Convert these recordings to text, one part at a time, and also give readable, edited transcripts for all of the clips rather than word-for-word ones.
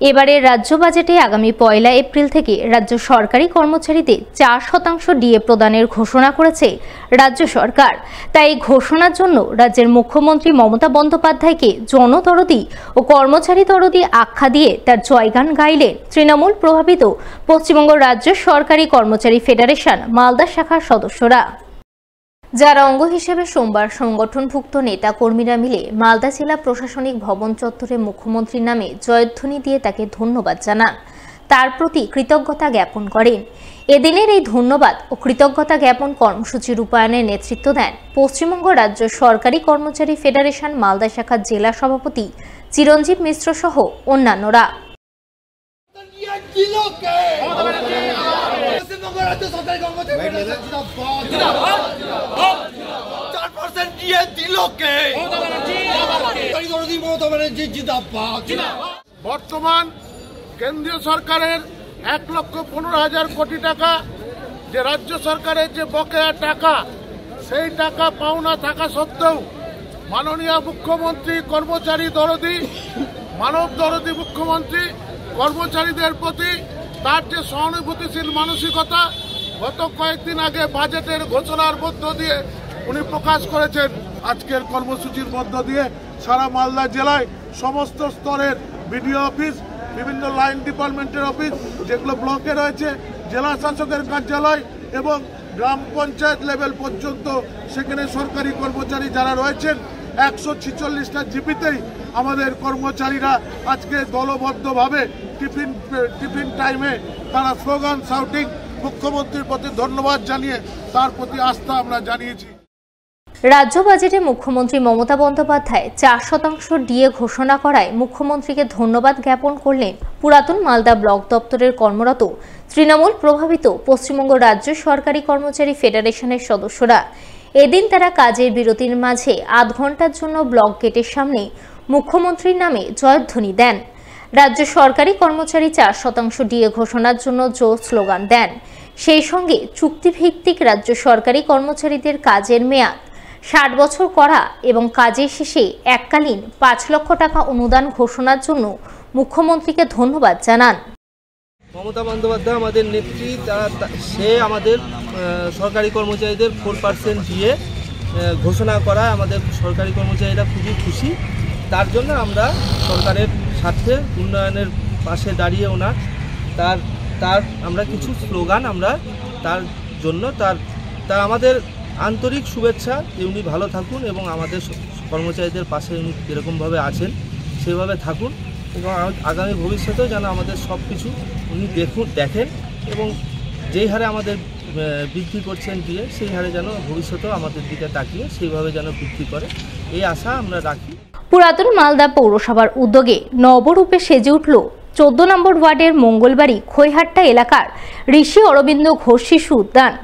এবারের রাজ্য বাজেটে আগামী ১ এপ্রিল থেকে রাজ্য সরকারি কর্মচারীদের ৪% ডিএ প্রদানের ঘোষণা করেছে রাজ্য সরকার। তাই এই ঘোষণার জন্য রাজ্যের মুখ্যমন্ত্রী মমতা বন্দ্যোপাধ্যায়কে জনদরদি ও কর্মচারী দরদি আখ্যা দিয়ে তার জয়গান গাইলেন তৃণমূল প্রভাবিত পশ্চিমবঙ্গ রাজ্য সরকারি কর্মচারী ফেডারেশন মালদা শাখার সদস্যরা, যার অঙ্গ হিসেবে সোমবার সংগঠনভুক্ত নেতা কর্মীরা মিলে মালদা জেলা প্রশাসনিক ভবন চত্বরে মুখ্যমন্ত্রীর নামে জয়ধ্বনি দিয়ে তাকে ধন্যবাদ জানান, তার প্রতি কৃতজ্ঞতা জ্ঞাপন করেন। এদিনের এই ধন্যবাদ ও কৃতজ্ঞতা জ্ঞাপন কর্মসূচি রূপায়ণের নেতৃত্ব দেন পশ্চিমবঙ্গ রাজ্য সরকারি কর্মচারী ফেডারেশন মালদা শাখার জেলা সভাপতি চিরঞ্জীব মিশ্র সহ অন্যান্যরা। বর্তমান কেন্দ্রীয় সরকারের ১,১৫,০০০ কোটি টাকা যে রাজ্য সরকারের যে বকেয়া টাকা, সেই টাকা পাওনা থাকা সত্ত্বেও মাননীয় মুখ্যমন্ত্রী কর্মচারী দরদি, মানব দরদি মুখ্যমন্ত্রী কর্মচারীদের প্রতি তার যে সহানুভূতিশীল মানসিকতা গত কয়েকদিন আগে বাজেটের ঘোষণার মধ্য দিয়ে উনি প্রকাশ করেছেন। আজকের কর্মসূচির মধ্য দিয়ে সারা মালদা জেলায় সমস্ত স্তরের বিডিও অফিস, বিভিন্ন লাইন ডিপার্টমেন্টের অফিস যেগুলো ব্লকে রয়েছে, জেলা শাসকের কার্যালয় এবং গ্রাম পঞ্চায়েত লেভেল পর্যন্ত সেখানে সরকারি কর্মচারী যারা রয়েছেন ১৪৬টা জিপিতেই আমাদের কর্মচারীরা আজকে দলবদ্ধভাবে টিফিন টাইমে তারা স্লোগান শাউটিং মুখ্যমন্ত্রীর প্রতি ধন্যবাদ জানিয়ে তার প্রতি আস্থা আমরা জানিয়েছি। রাজ্য বাজেটে মুখ্যমন্ত্রী মমতা বন্দ্যোপাধ্যায় ৪% ডিএ ঘোষণা করায় মুখ্যমন্ত্রীকে ধন্যবাদ জ্ঞাপন করলেন পুরাতন মালদা ব্লক দপ্তরের কর্মরত তৃণমূল প্রভাবিত পশ্চিমবঙ্গ রাজ্য সরকারি কর্মচারী ফেডারেশনের সদস্যরা। এদিন তারা কাজের বিরতির মাঝে আধ ঘন্টার জন্য ব্লক গেটের সামনে মুখ্যমন্ত্রীর নামে জয়ধ্বনি দেন। রাজ্য সরকারি কর্মচারী ৪% ডিএ ঘোষণার জন্য জোর স্লোগান দেন। সেই সঙ্গে চুক্তিভিত্তিক রাজ্য সরকারি কর্মচারীদের কাজের মেয়াদ ৬০ বছর করা এবং কাজের শেষে এককালীন ৫ লক্ষ টাকা অনুদান ঘোষণার জন্য মুখ্যমন্ত্রীকে ধন্যবাদ জানান। মমতা বন্দ্যোপাধ্যায় আমাদের নেত্রী, সে আমাদের সরকারি কর্মচারীদের 4% দিয়ে ঘোষণা করা, আমাদের সরকারি কর্মচারীরা খুবই খুশি। তার জন্য আমরা সরকারের স্বার্থে উন্নয়নের পাশে দাঁড়িয়ে তার আমরা কিছু স্লোগান আমরা তার জন্য তার আমাদের আন্তরিক শুভেচ্ছা যে উনি ভালো থাকুন এবং আমাদের কর্মচারীদের পাশে উনি যেরকমভাবে আছেন সেভাবে থাকুন এবং আগামী ভবিষ্যতেও যেন আমাদের সব কিছু উনি দেখেন এবং যেই হারে আমাদের বৃদ্ধি করছেন দিয়ে সেই হারে যেন ভবিষ্যতেও আমাদের দিকে তাকিয়ে সেইভাবে যেন বৃদ্ধি করে, এই আশা আমরা রাখি। পুরাতন মালদা পৌরসভার উদ্যোগে নবরূপে সেজে উঠল ১৪ নম্বর ওয়ার্ডের মঙ্গলবাড়ি খৈহাট্টা এলাকার ঋষি অরবিন্দ ঘোষ শিশু উদ্যান।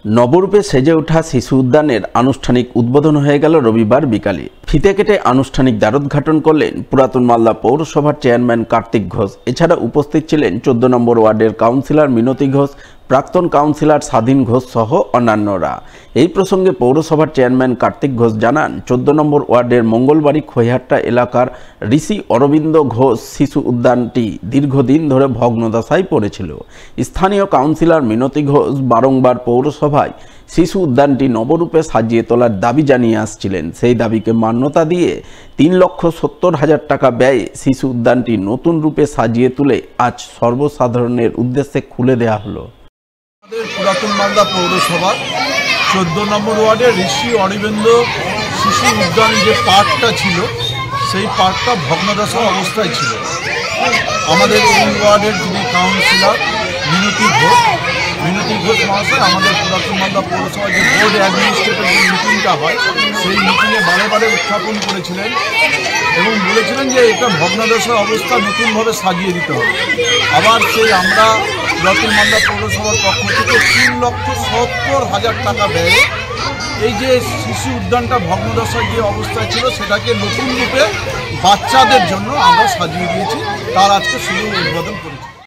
নবরূপে সেজে ওঠা শিশু উদ্যানের আনুষ্ঠানিক উদ্বোধন হয়ে গেল রবিবার বিকালে। ফিতে কেটে আনুষ্ঠানিক দ্বারোদ্ঘাটন করলেন পুরাতন মালদা পৌরসভার চেয়ারম্যান কার্তিক ঘোষ। এছাড়া উপস্থিত ছিলেন ১৪ নম্বর ওয়ার্ডের কাউন্সিলর মিনতি ঘোষ, প্রাক্তন কাউন্সিলর স্বাধীন ঘোষ সহ অন্যান্যরা। এই প্রসঙ্গে পৌরসভার চেয়ারম্যান কার্তিক ঘোষ জানান, ১৪ নম্বর ওয়ার্ডের মঙ্গলবাড়ি খৈহাট্টা এলাকার ঋষি অরবিন্দ ঘোষ শিশু উদ্যানটি দীর্ঘদিন ধরে ভগ্নদশায় পড়েছিল। স্থানীয় কাউন্সিলর মিনতি ঘোষ বারংবার পৌরসভায় শিশু উদ্যানটি নবরূপে সাজিয়ে তোলার দাবি জানিয়ে আসছিলেন। সেই দাবিকে মান্যতা দিয়ে ৩,৭০,০০০ টাকা ব্যয়ে শিশু উদ্যানটি নতুন রূপে সাজিয়ে তুলে আজ সর্বসাধারণের উদ্দেশ্যে খুলে দেওয়া হলো। আমাদের পুরাতন মালদা পৌরসভার ১৪ নম্বর ওয়ার্ডের ঋষি অরবিন্দ শিশু উদ্যান যে পার্কটা ছিল সেই পার্কটা ভগ্নদশা অবস্থায় ছিল। আমাদের এই ওয়ার্ডের যিনি কাউন্সিলর মিনতি ঘোষ মহাশয় আমাদের পুরাতন মালদা পৌরসভার যে বোর্ড অ্যাডমিনিস্ট্রেটর যে মিটিংটা হয় সেই মিটিংয়ে বারে উত্থাপন করেছিলেন এবং বলেছিলেন যে এটা ভগ্নদশা অবস্থা নতুনভাবে সাজিয়ে দিতে হবে। আবার সেই আমরা পুরাতন মালদা পৌরসভার পক্ষ থেকে ৩,৭০,০০০ টাকা ব্যয়ে এই যে শিশু উদ্যানটা ভগ্নদশার যে অবস্থায় ছিল সেটাকে নতুন রূপে বাচ্চাদের জন্য আমরা সাজিয়ে দিয়েছি, তার আজকে শুরু উদ্বোধন করেছি।